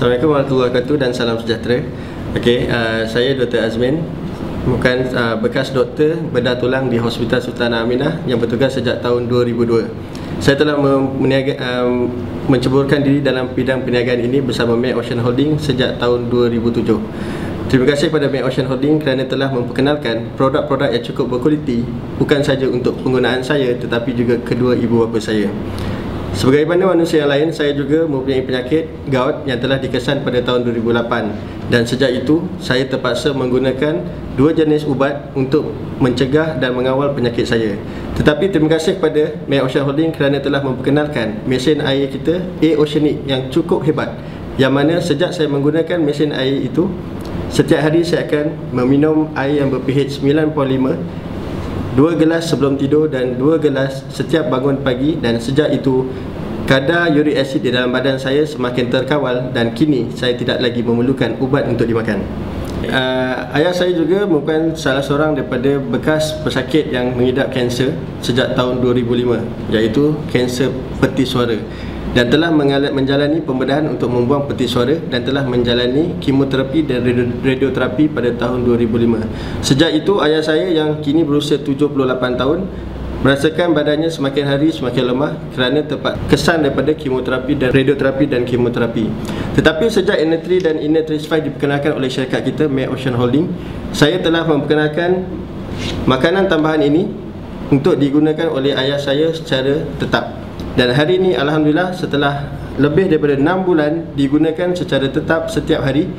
Assalamualaikum warahmatullahi wabarakatuh dan salam sejahtera. Okey, saya Dr. Azmin, bukan bekas doktor bedah tulang di Hospital Sultanah Aminah yang bertugas sejak tahun 2002. Saya telah menceburkan diri dalam bidang perniagaan ini bersama May Ocean Holding sejak tahun 2007. Terima kasih kepada May Ocean Holding kerana telah memperkenalkan produk-produk yang cukup berkualiti, bukan saja untuk penggunaan saya tetapi juga kedua ibu bapa saya. Sebagaimana manusia yang lain, saya juga mempunyai penyakit gout yang telah dikesan pada tahun 2008 dan sejak itu saya terpaksa menggunakan dua jenis ubat untuk mencegah dan mengawal penyakit saya. Tetapi terima kasih kepada May Ocean Holding kerana telah memperkenalkan mesin air kita A-Oceanic yang cukup hebat, yang mana sejak saya menggunakan mesin air itu, setiap hari saya akan meminum air yang ber-pH 9.5, 2 gelas sebelum tidur dan 2 gelas setiap bangun pagi, dan sejak itu kadar uric acid di dalam badan saya semakin terkawal dan kini saya tidak lagi memerlukan ubat untuk dimakan. Ayah saya juga merupakan salah seorang daripada bekas pesakit yang mengidap kanser sejak tahun 2005, iaitu kanser peti suara, dan telah menjalani pembedahan untuk membuang peti suara dan telah menjalani kemoterapi dan radioterapi pada tahun 2005. Sejak itu ayah saya yang kini berusia 78 tahun merasakan badannya semakin hari semakin lemah kerana kesan daripada kemoterapi dan radioterapi dan kemoterapi. Tetapi sejak Inner3 dan Inner3 diperkenalkan oleh syarikat kita May Ocean Holding, saya telah memperkenalkan makanan tambahan ini untuk digunakan oleh ayah saya secara tetap. Dan hari ini alhamdulillah setelah lebih daripada 6 bulan digunakan secara tetap setiap hari,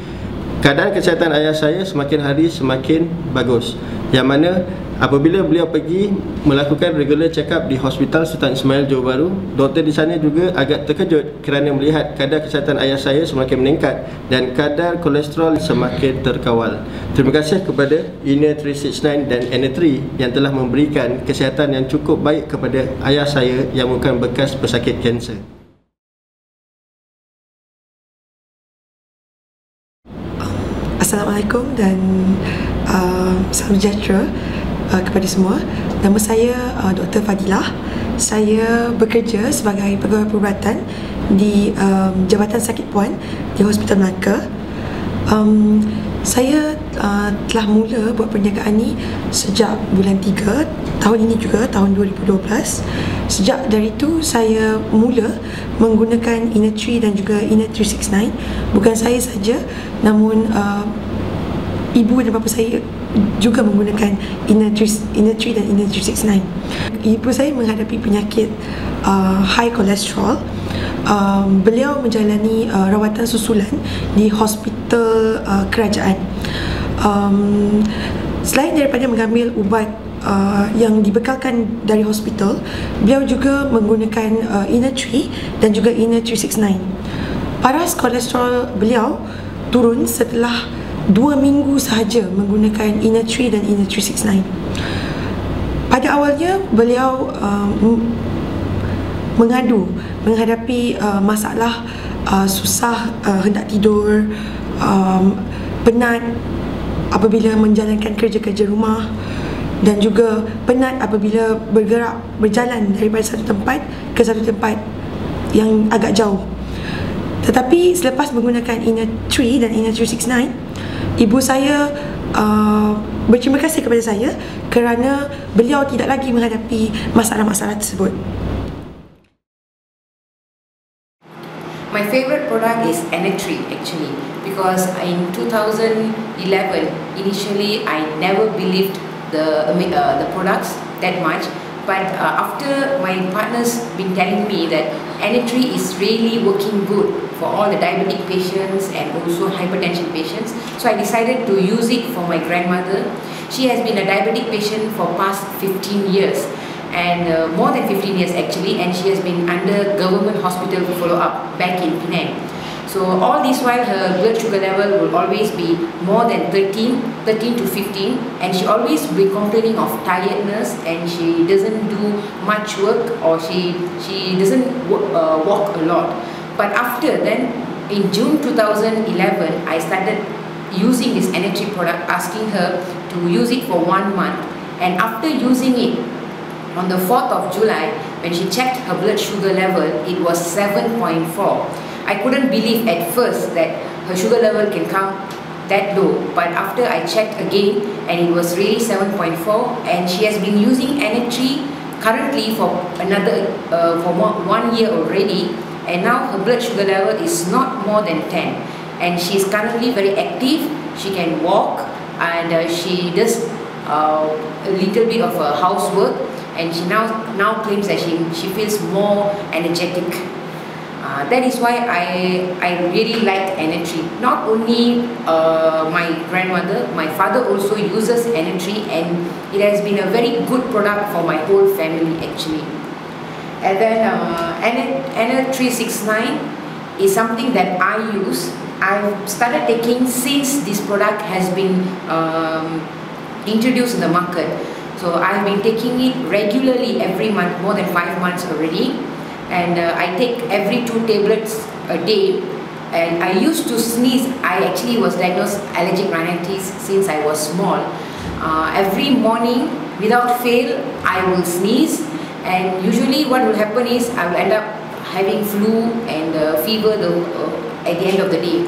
keadaan kesihatan ayah saya semakin hari semakin bagus. Yang mana apabila beliau pergi melakukan regular check up di Hospital Sultan Ismail Johor Bahru, doktor di sana juga agak terkejut kerana melihat kadar kesihatan ayah saya semakin meningkat dan kadar kolesterol semakin terkawal. Terima kasih kepada Inner369 dan Inner3 yang telah memberikan kesihatan yang cukup baik kepada ayah saya yang bukan bekas pesakit kanser. Assalamualaikum dan salam sejahtera kepada semua. Nama saya Dr. Fadilah. Saya bekerja sebagai pegawai perubatan di Jabatan Sakit Puan di Hospital Melaka. Saya telah mula buat perniagaan ni sejak bulan 3 tahun ini juga, tahun 2012. Sejak dari itu saya mula menggunakan Inner3 dan juga Inner369. Bukan saya saja, namun ibu dan bapa saya juga menggunakan Inner3 dan Inner369. Ibu saya menghadapi penyakit high kolesterol. Beliau menjalani rawatan susulan di hospital kerajaan. Selain daripada mengambil ubat yang dibekalkan dari hospital, beliau juga menggunakan Inner3 dan juga Inner369. Paras kolesterol beliau turun setelah 2 minggu sahaja menggunakan Inner3 dan Inner369. Pada awalnya beliau menghadapi masalah susah hendak tidur, penat apabila menjalankan kerja-kerja rumah, dan juga penat apabila berjalan daripada satu tempat ke satu tempat yang agak jauh. Tetapi selepas menggunakan Inner3 dan Inner369, ibu saya berterima kasih kepada saya kerana beliau tidak lagi menghadapi masalah-masalah tersebut. My favorite product is Inner3 actually, because in 2011 initially I never believed the products that much, but after my partners been telling me that Inner3 is really working good for all the diabetic patients and also hypertension patients, so I decided to use it for my grandmother. She has been a diabetic patient for past 15 years, and more than 15 years actually, and she has been under government hospital follow-up back in Penang. So all this while her blood sugar level will always be more than 13 to 15, and she always be complaining of tiredness, and she doesn't do much work, or she doesn't walk a lot. But after then, in June 2011, I started using this Inner3 product, asking her to use it for 1 month, and after using it, on the 4th of July, when she checked her blood sugar level, it was 7.4. I couldn't believe at first that her sugar level can come that low, but after I checked again and it was really 7.4, and she has been using Energy currently for another 1 year already, and now her blood sugar level is not more than 10, and she is currently very active. She can walk, and she does a little bit of housework, and she now claims that she feels more energetic. That is why I really like Energy. Not only my grandmother, my father also uses Energy, and it has been a very good product for my whole family actually. And then Ener 369 is something that I use. I've started taking since this product has been introduced in the market. So I've been taking it regularly every month, more than 5 months already. And I take every 2 tablets a day, and I used to sneeze. I actually was diagnosed allergic rhinitis since I was small. Every morning without fail I will sneeze, and usually what will happen is I will end up having flu and fever at the end of the day.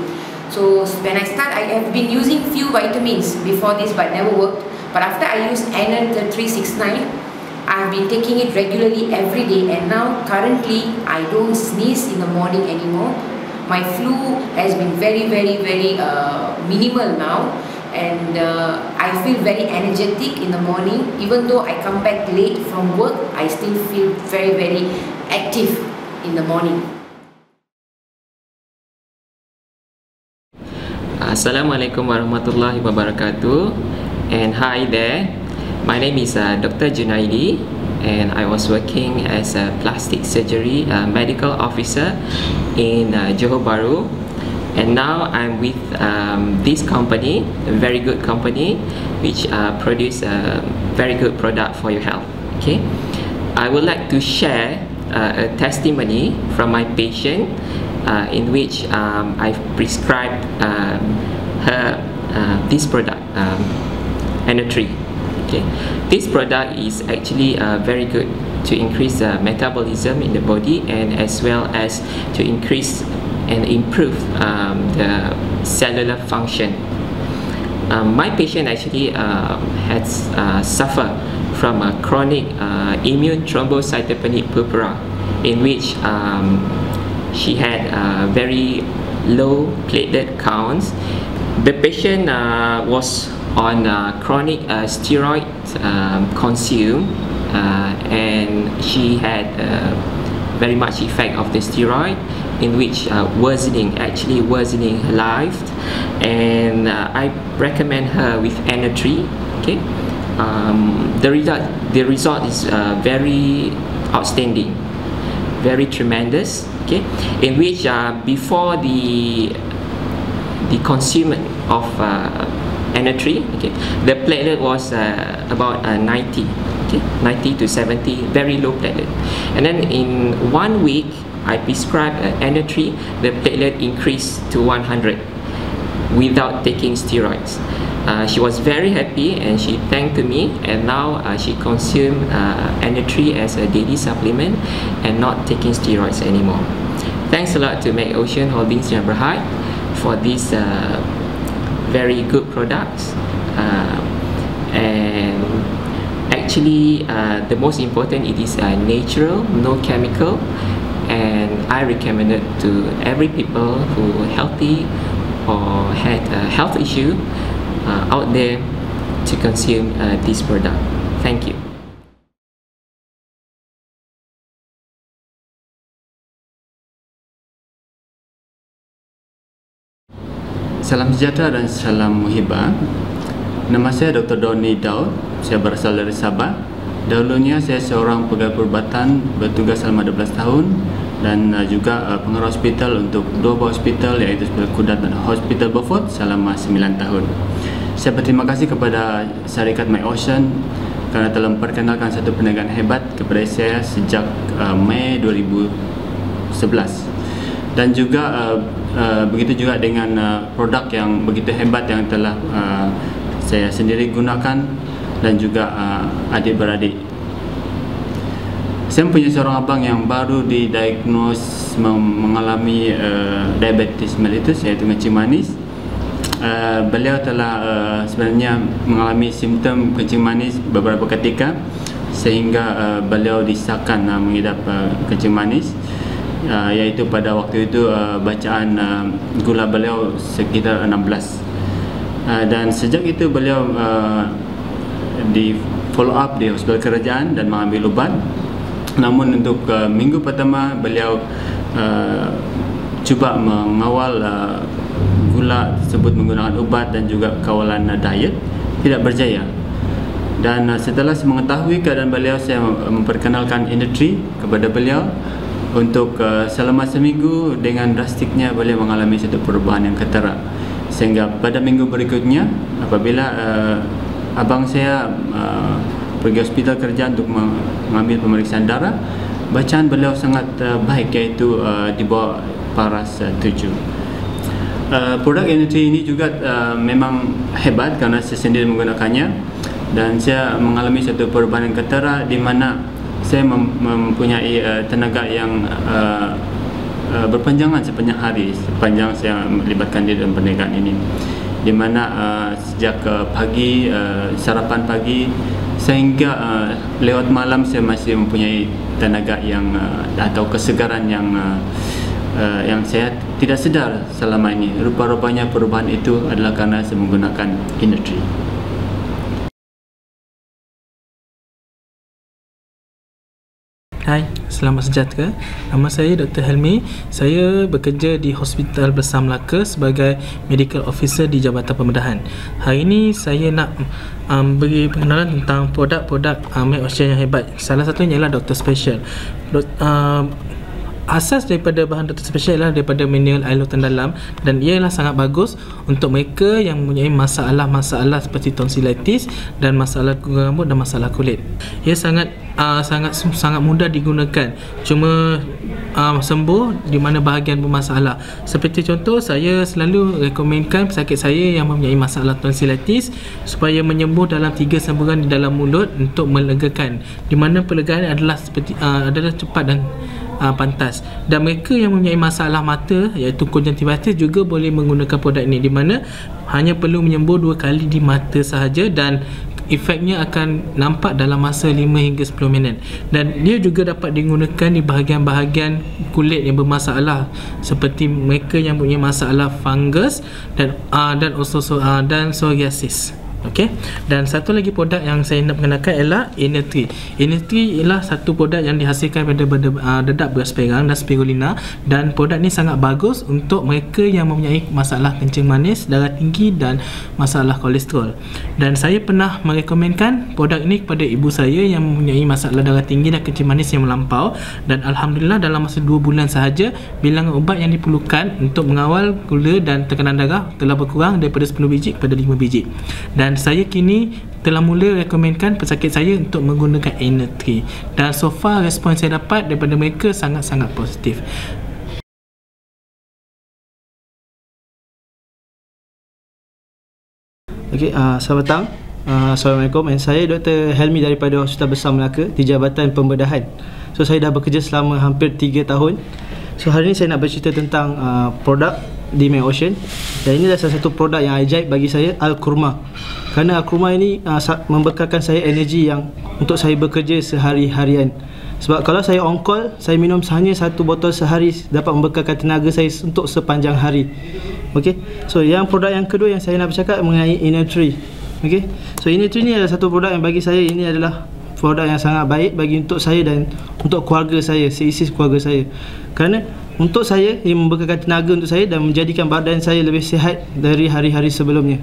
So when I have been using few vitamins before this but never worked, but after I used Ener 369, I've been taking it regularly every day, and now currently I don't sneeze in the morning anymore. My flu has been very minimal now, and I feel very energetic in the morning. Even though I come back late from work, I still feel very active in the morning. Assalamualaikum warahmatullahi wabarakatuh, and hi there. My name is Dr. Junaidi, and I was working as a plastic surgery medical officer in Johor Bahru, and now I'm with this company, a very good company, which produce a very good product for your health. Okay, I would like to share a testimony from my patient in which I've prescribed her this product, Energy. Okay, this product is actually very good to increase metabolism in the body, and as well as to increase and improve the cellular function. My patient actually has suffered from a chronic immune thrombocytopenic purpura, in which she had very low platelet counts. The patient was on chronic steroid consume, and she had very much effect of the steroid, in which worsening her life, and I recommend her with Energy. Okay, the result is very outstanding, very tremendous. Okay, in which before the consumption of Energy, okay, the platelet was about 90, okay, 90 to 70, very low platelet. And then in 1 week, I prescribed Energy. The platelet increased to 100 without taking steroids. She was very happy, and she thanked me, and now she consumed Energy as a daily supplement and not taking steroids anymore. Thanks a lot to McOcean Holdings Sdn Bhd for this very good products, and actually the most important, it is natural, no chemical, and I recommend it to every people who healthy or had a health issue out there to consume this product. Thank you. Salam sejahtera dan salam muhibah. Nama saya Dr. Doni Daud. Saya berasal dari Sabah. Dahulunya saya seorang pegawai perubatan, bertugas selama 12 tahun, dan juga pengarah hospital untuk 2 buah hospital, iaitu Hospital Kudat dan Hospital Beaufort selama 9 tahun. Saya berterima kasih kepada syarikat McOcean kerana telah memperkenalkan satu perniagaan hebat kepada saya sejak Mei 2011. Dan juga begitu juga dengan produk yang begitu hebat yang telah saya sendiri gunakan dan juga adik-beradik. saya punya seorang abang yang baru didiagnos mengalami diabetes mellitus, iaitu kencing manis. Beliau telah sebenarnya mengalami simptom kencing manis beberapa ketika, sehingga beliau disahkan mengidap kencing manis, iaitu pada waktu itu bacaan gula beliau sekitar 16. Dan sejak itu beliau di follow up di hospital kerajaan dan mengambil ubat. Namun untuk minggu pertama beliau cuba mengawal gula tersebut menggunakan ubat dan juga kawalan diet, tidak berjaya. Dan setelah saya mengetahui keadaan beliau, saya memperkenalkan Innertree kepada beliau. Untuk selama seminggu, dengan drastiknya beliau mengalami satu perubahan yang ketara, sehingga pada minggu berikutnya apabila abang saya pergi hospital kerja untuk mengambil pemeriksaan darah, bacaan beliau sangat baik, iaitu di bawah paras 7. Produk Innertree ini juga memang hebat karena saya sendiri menggunakannya, dan saya mengalami satu perubahan yang ketara di mana saya mempunyai tenaga yang berpanjangan sepanjang hari, sepanjang saya melibatkan diri dalam perniagaan ini, di mana sejak pagi, sarapan pagi sehingga lewat malam saya masih mempunyai tenaga yang atau kesegaran yang saya tidak sedar selama ini. Rupa-rupanya perubahan itu adalah karena saya menggunakan Innertree. Hai, selamat sejahtera. Nama saya Dr. Helmi. Saya bekerja di Hospital Besar Melaka sebagai Medical Officer di Jabatan Pembedahan. Hari ini saya nak beri pengenalan tentang produk-produk MedOcean yang hebat. Salah satunya ialah Dr. Special. Asas daripada bahan Dr. Special ialah daripada mineral air lautan dalam, dan ia ialah sangat bagus untuk mereka yang mempunyai masalah seperti tonsilitis dan masalah rambut dan masalah kulit. Ia sangat mudah digunakan, cuma sembuh di mana bahagian bermasalah. Seperti contoh, saya selalu rekomenkan pesakit saya yang mempunyai masalah tonsilitis supaya menyembuh dalam 3 semburan di dalam mulut untuk melegakan, di mana pelegaan adalah cepat dan pantas. Dan mereka yang mempunyai masalah mata, iaitu konjungtivitis, juga boleh menggunakan produk ini, di mana hanya perlu menyembuh 2 kali di mata sahaja, dan efeknya akan nampak dalam masa 5 hingga 10 minit. Dan dia juga dapat digunakan di bahagian-bahagian kulit yang bermasalah, seperti mereka yang mempunyai masalah fungus dan psoriasis. Okey. Dan satu lagi produk yang saya nak perkenalkan ialah Innertree. Innertree ialah satu produk yang dihasilkan daripada dedak beras perang dan spirulina, dan produk ni sangat bagus untuk mereka yang mempunyai masalah kencing manis, darah tinggi dan masalah kolesterol. Dan saya pernah merekomenkan produk ini kepada ibu saya yang mempunyai masalah darah tinggi dan kencing manis yang melampau, dan alhamdulillah dalam masa 2 bulan sahaja bilangan ubat yang diperlukan untuk mengawal gula dan tekanan darah telah berkurang daripada 10 biji kepada 5 biji. Dan saya kini telah mula rekomenkan pesakit saya untuk menggunakan Innertree, dan so far respon saya dapat daripada mereka sangat-sangat positif. Okey, selamat petang. Assalamualaikum. Saya Dr. Helmi daripada Hospital Besar Melaka di Jabatan Pembedahan. So saya dah bekerja selama hampir 3 tahun. So hari ini saya nak bercerita tentang produk di MedOcean, dan ini adalah salah satu produk yang ajaib bagi saya, Al-Kurma. Kerana Al-Kurma ini membekalkan saya energi yang untuk saya bekerja sehari-harian. Sebab kalau saya on call, saya minum hanya 1 botol sehari dapat membekalkan tenaga saya untuk sepanjang hari. Okey. So yang produk yang kedua yang saya nak bercakap mengenai Innertree. Okey. So Innertree ni adalah satu produk yang bagi saya ini adalah produk yang sangat baik bagi untuk saya dan untuk keluarga saya, seisi keluarga saya. Kerana untuk saya, ia membekalkan tenaga untuk saya dan menjadikan badan saya lebih sihat dari hari-hari sebelumnya.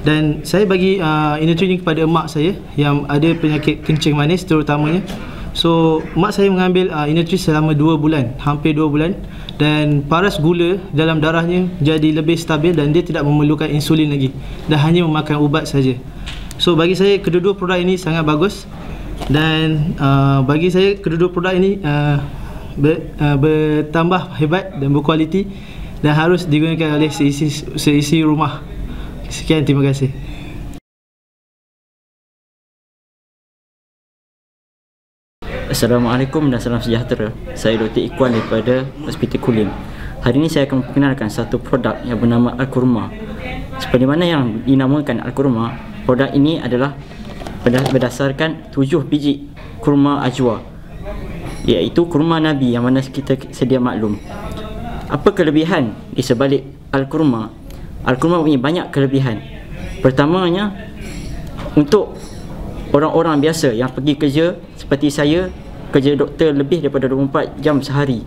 Dan saya bagi Innertree ni kepada mak saya yang ada penyakit kencing manis terutamanya. So mak saya mengambil Innertree selama 2 bulan, hampir 2 bulan, dan paras gula dalam darahnya jadi lebih stabil dan dia tidak memerlukan insulin lagi, dan hanya memakan ubat saja. So bagi saya kedua-dua produk ini sangat bagus, dan bagi saya kedua-dua produk ini bertambah hebat dan berkualiti dan harus digunakan oleh seisi rumah. Sekian, terima kasih. Assalamualaikum dan salam sejahtera. Saya Dr. Ikhwan daripada Hospital Kulim. Hari ini saya akan memperkenalkan satu produk yang bernama Al-Kurma. Seperti mana yang dinamakan Al-Kurma, produk ini adalah berdasarkan 7 biji kurma ajwa, iaitu kurma Nabi yang mana kita sedia maklum. Apa kelebihan di sebalik Al-Kurma? Al-Kurma punya banyak kelebihan. Pertamanya, untuk orang-orang biasa yang pergi kerja seperti saya, kerja doktor lebih daripada 24 jam sehari,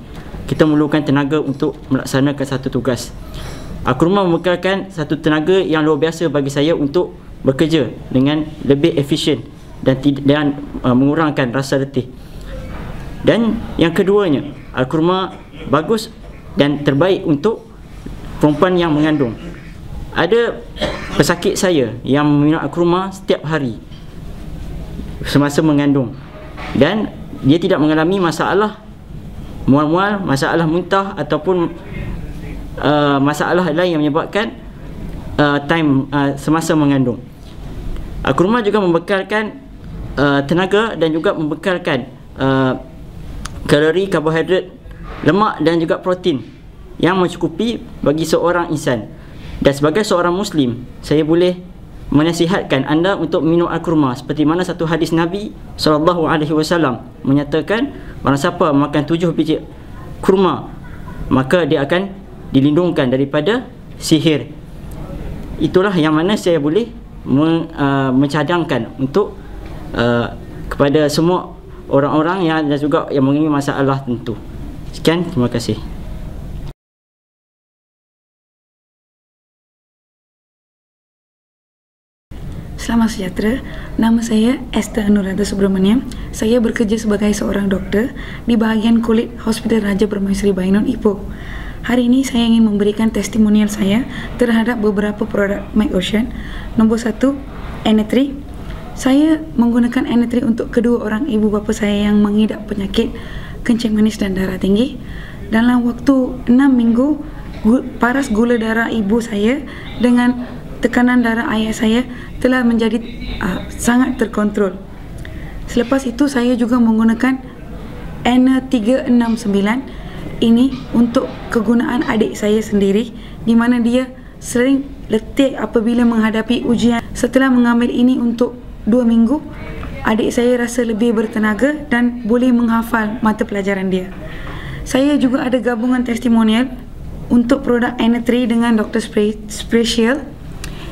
kita memerlukan tenaga untuk melaksanakan satu tugas. Al-Kurma membekalkan satu tenaga yang luar biasa bagi saya untuk bekerja dengan lebih efisien dan mengurangkan rasa letih. Dan yang keduanya, Al-Kurma bagus dan terbaik untuk perempuan yang mengandung. Ada pesakit saya yang meminum Al-Kurma setiap hari semasa mengandung, dan dia tidak mengalami masalah mual-mual, masalah muntah ataupun masalah lain yang menyebabkan semasa mengandung. Al-Kurma juga membekalkan tenaga dan juga membekalkan kalori, karbohidrat, lemak dan juga protein yang mencukupi bagi seorang insan. Dan sebagai seorang Muslim, saya boleh menasihatkan anda untuk minum Al-Kurma seperti mana satu hadis Nabi SAW menyatakan, barang siapa makan 7 biji kurma, maka dia akan dilindungkan daripada sihir. Itulah yang mana saya boleh mencadangkan untuk kepada semua orang-orang yang dan juga yang mengalami masalah tentu. Sekian, terima kasih. Selamat sejahtera, nama saya Esther Nurata Subramaniam. Saya bekerja sebagai seorang doktor di bahagian kulit Hospital Raja Permaisuri Bainon, Ipoh. Hari ini saya ingin memberikan testimonial saya terhadap beberapa produk McOcean. Nombor 1, N3. Saya menggunakan N3 untuk kedua orang ibu bapa saya yang mengidap penyakit kencing manis dan darah tinggi. Dalam waktu 6 minggu, paras gula darah ibu saya dengan tekanan darah ayah saya telah menjadi sangat terkontrol. Selepas itu saya juga menggunakan N369 ini untuk kegunaan adik saya sendiri, di mana dia sering letih apabila menghadapi ujian. Setelah mengambil ini untuk 2 minggu, adik saya rasa lebih bertenaga dan boleh menghafal mata pelajaran dia. Saya juga ada gabungan testimonial untuk produk N3 dengan Dr. Special,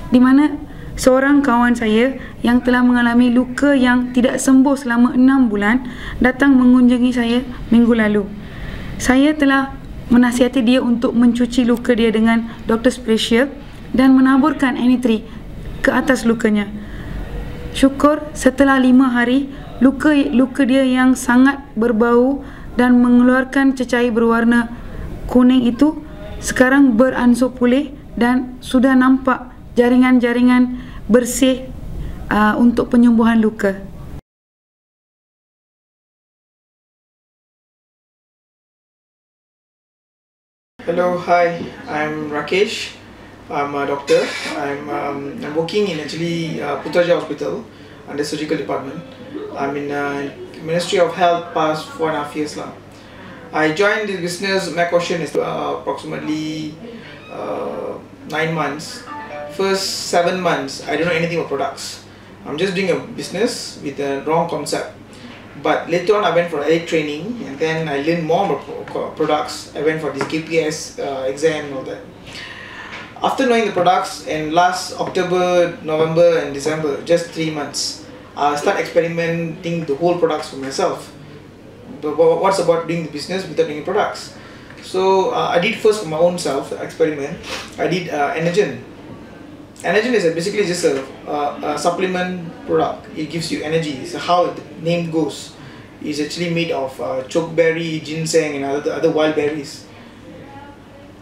di mana seorang kawan saya yang telah mengalami luka yang tidak sembuh selama 6 bulan datang mengunjungi saya minggu lalu. Saya telah menasihati dia untuk mencuci luka dia dengan Dr. Special dan menaburkan N3 ke atas lukanya. Syukur, setelah 5 hari, luka dia yang sangat berbau dan mengeluarkan cecair berwarna kuning itu sekarang beransur pulih dan sudah nampak jaringan-jaringan bersih untuk penyembuhan luka. Hello, hi, I'm Rakesh. I'm a doctor. I'm working in Putrajaya Hospital under surgical department. I'm in Ministry of Health past 4.5 years now. I joined the business McOcean approximately 9 months. First 7 months, I don't know anything about products. I'm just doing a business with a wrong concept. But later on, I went for AIC training, and then I learned more about products. I went for this KPS exam and all that. After knowing the products, in last October, November and December, just 3 months, I start experimenting the whole products for myself. But what's about doing the business without doing products? So I did first for my own self experiment. I did Energen. Energen is basically just a supplement product. It gives you energy. So how the name goes, it's actually made of chokeberry, ginseng and other wild berries.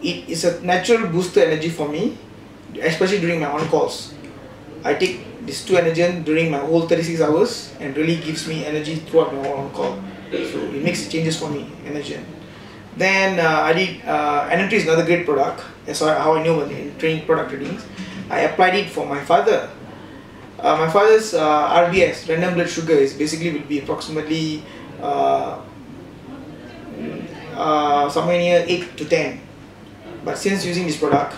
It is a natural booster energy for me, especially during my on-calls. I take these 2 Energen during my whole 36 hours and really gives me energy throughout my whole on-call. So it makes changes for me, Energen. Then I did N3 is another great product. That's how I know when in training product trainings. I applied it for my father. My father's RBS, random blood sugar, is basically will be approximately somewhere near 8 to 10. But since using this product,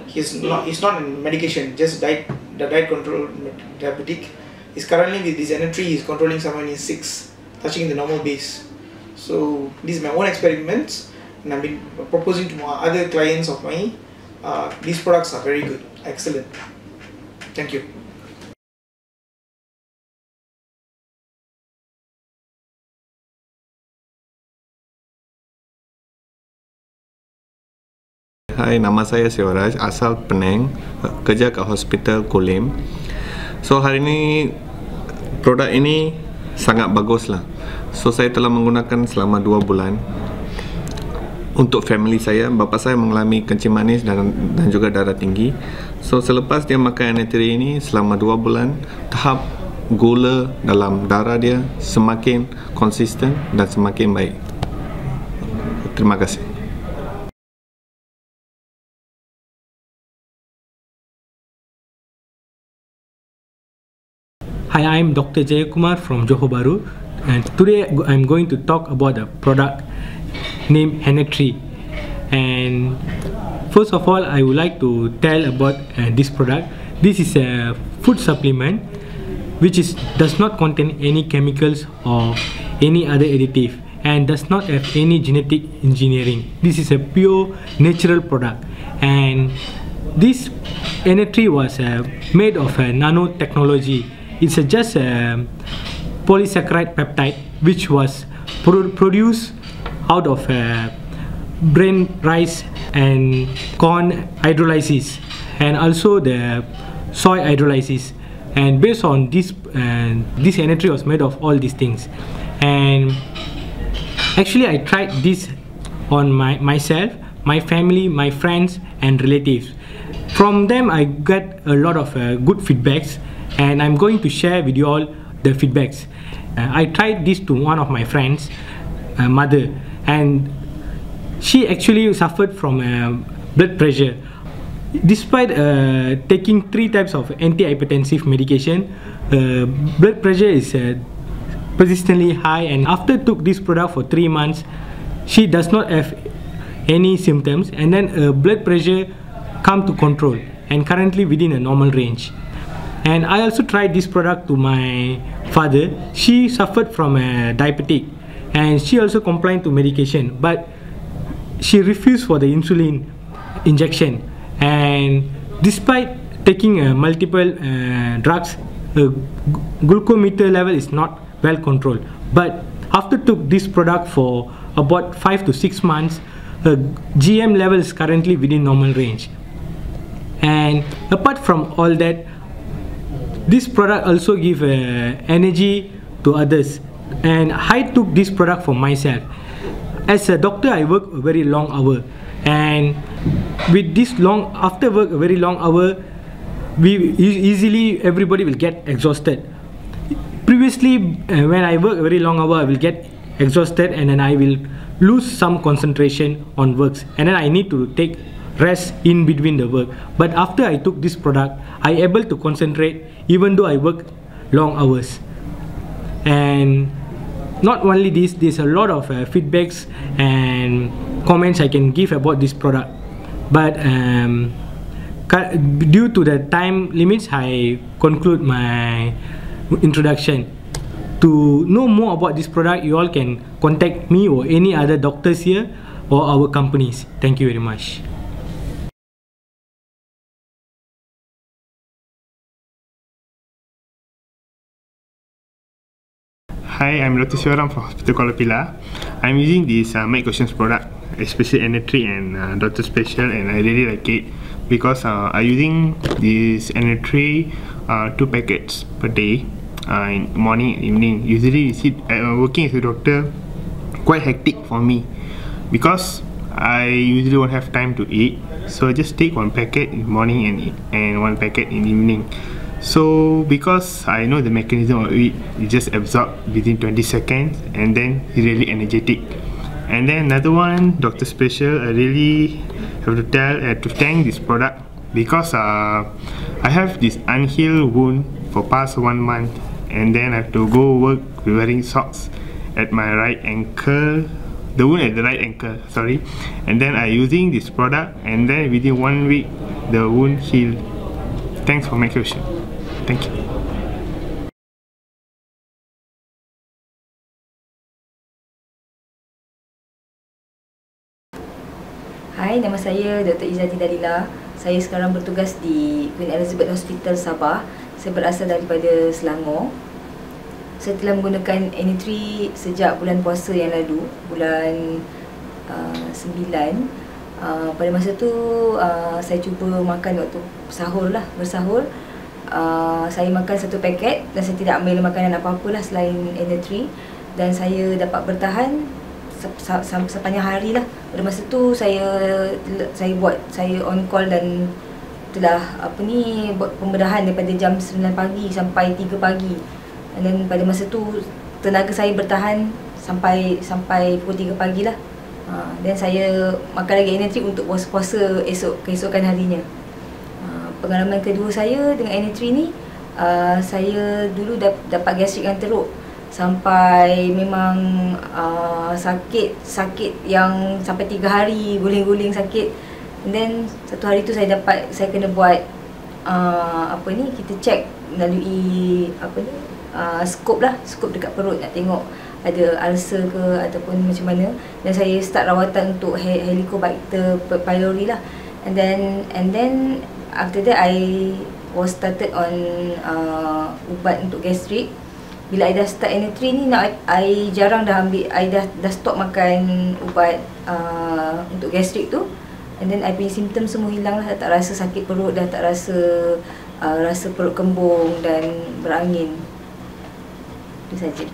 he's not on medication, just the diet control diabetic. He's currently with this N3, he's controlling somewhere near 6, touching the normal base. So this is my own experiments, and I've been proposing to my other clients of mine. These products are very good, excellent. Thank you. Hai, nama saya Siwaraj, asal Penang, kerja kat Hospital Kulim. So hari ini produk ini sangat bagus lah. So saya telah menggunakan selama 2 bulan. Untuk family saya, bapa saya mengalami kencing manis dan juga darah tinggi. So selepas dia makan N3 ini selama 2 bulan, tahap gula dalam darah dia semakin konsisten dan semakin baik. Terima kasih. Hi, I'm Dr. Jayakumar from Johor Bahru, and today I'm going to talk about a product named N3. And first of all, I would like to tell about this product. This is a food supplement which does not contain any chemicals or any other additive and does not have any genetic engineering. This is a pure natural product, and this N3 was made of nanotechnology. It's just a polysaccharide peptide which was produced out of brain rice and corn hydrolysis, and also the soy hydrolysis. And based on this, this N3 was made of all these things. And actually, I tried this on myself, my family, my friends, and relatives. From them, I got a lot of good feedbacks, and I'm going to share with you all the feedbacks. I tried this to one of my friends' mother, and she actually suffered from blood pressure. Despite taking 3 types of antihypertensive medication, blood pressure is persistently high, and after took this product for 3 months, she does not have any symptoms, and then blood pressure come to control and currently within a normal range. And I also tried this product to my father. She suffered from a diabetic, and she also complied to medication, but she refused for the insulin injection. And despite taking multiple drugs, glucometer level is not well controlled. But after took this product for about 5 to 6 months, GM level is currently within normal range. And apart from all that, this product also give energy to others, and I took this product for myself. As a doctor, I work a very long hour, and with this after work a very long hour, easily everybody will get exhausted. Previously, when I work a very long hour, I will get exhausted, and then I will lose some concentration on works, and then I need to take rest in between the work. But after I took this product, I able to concentrate even though I work long hours. And not only this, there's a lot of feedbacks and comments I can give about this product. But due to the time limits, I conclude my introduction. To know more about this product, you all can contact me or any other doctors here or our companies. Thank you very much. Hi, I'm Dr. Siwaram from Hospital Kuala Pilah. I'm using this MedQuestions product, especially N3 and Dr. Special, and I really like it because I'm using this N3 2 packets per day, in morning and evening. Usually, working as a doctor, quite hectic for me because I usually won't have time to eat, so I just take 1 packet in morning and 1 packet in evening. So because I know the mechanism of it, you just absorb within 20 seconds and then you're really energetic. And then another one, Dr. Special, I really have to thank this product because I have this unhealed wound for past 1 month, and then I have to go work wearing socks, at my right ankle, the wound at the right ankle, sorry. And then I using this product, and then within 1 week, the wound healed. Thanks for my question. Thank you. Hai, nama saya Dr. Izzati Dalila. Saya sekarang bertugas di Queen Elizabeth Hospital Sabah. Saya berasal daripada Selangor. Saya telah menggunakan Any3 sejak bulan puasa yang lalu, bulan 9. Pada masa tu saya cuba makan waktu sahur lah, bersahur. Saya makan 1 paket dan saya tidak ambil makanan apa-apa lah selain Any3, dan saya dapat bertahan sepanjang hari lah. Pada masa tu saya on call dan telah buat pembedahan daripada jam 9 pagi sampai 3 pagi. Dan pada masa tu tenaga saya bertahan sampai pukul 3 pagi lah. Dan saya makan lagi Any3 untuk puasa keesokan harinya. Pengalaman kedua saya dengan Any3 ni, saya dulu dapat gastrik yang teruk. Sampai memang sakit yang sampai 3 hari guling-guling sakit. And then satu hari tu saya kena buat kita check melalui skop dekat perut, nak tengok ada ulcer ke ataupun macam mana. Dan saya start rawatan untuk Helicobacter pylori lah. And then after that I was started on ubat untuk gastrik. Bila I dah start Any3 ni, I jarang dah ambil, I dah stop makan ubat untuk gastrik tu. And then I punya simptom semua hilang lah. Dah tak rasa sakit perut, dah tak rasa perut kembung dan berangin. Itu saja.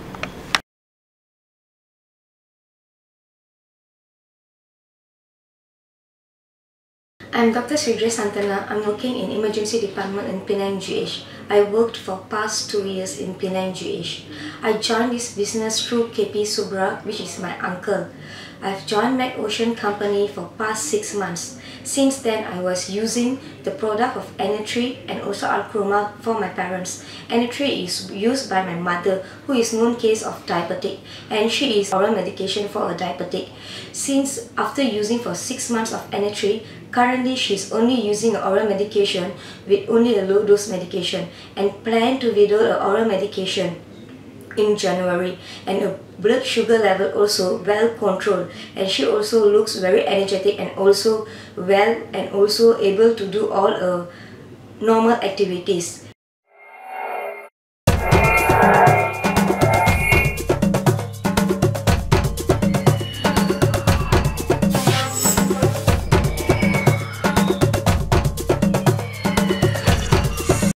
I'm Dr. Sridhar Santana. I'm working in emergency department in Penang GH. I worked for past 2 years in Penang GH. I joined this business through KP Subra, which is my uncle. I've joined MedOcean company for past 6 months. Since then, I was using the product of Any3 and also Alcroma for my parents. Any3 is used by my mother, who is known case of diabetic, and she is oral medication for a diabetic. Since after using for 6 months of Any3, currently she's only using oral medication with only a low dose medication, and plan to withdraw a oral medication in January, and her blood sugar level also well controlled, and she also looks very energetic and also well and also able to do all normal activities.